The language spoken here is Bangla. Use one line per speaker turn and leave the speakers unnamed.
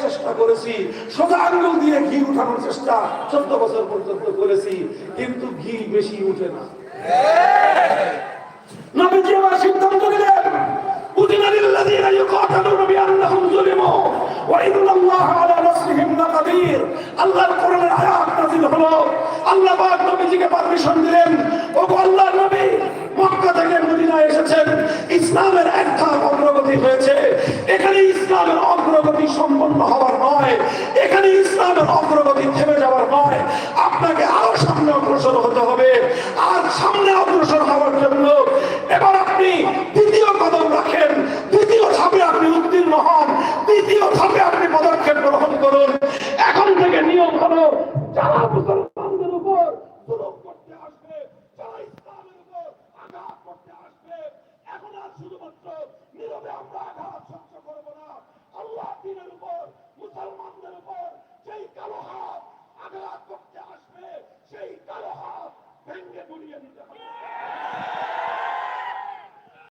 চেষ্টা করেছি, সোজা আঙ্গুল দিয়ে ঘি উঠানোর চেষ্টা 14 বছর পর্যন্ত করেছি, কিন্তু ঘি বেশি উঠে না। নবীজি আবার সিদ্ধান্ত নিলেন, উযিনা লিল্লাযীনা ইউকাতালুনা বিআন্নাহুম যুলিমু ওয়া ইন্নাল্লাহা আলা নাসরিহিম লাকাদির। আল্লাহর কোরআনের আয়াত নাযিল হলো, আল্লাহ পাক নবীজিকে পারমিশন দিলেন, ওগো আল্লাহর নবী, মক্কা থেকে মদিনায় এসেছেন, ইসলামের এক ধাপ অগ্রগতি হয়েছে, এখানে ইসলামের অগ্রগতি সম্পন্ন হওয়ার নয়, এখানে ইসলামের অগ্রগতি থেমে যাওয়ার নয়,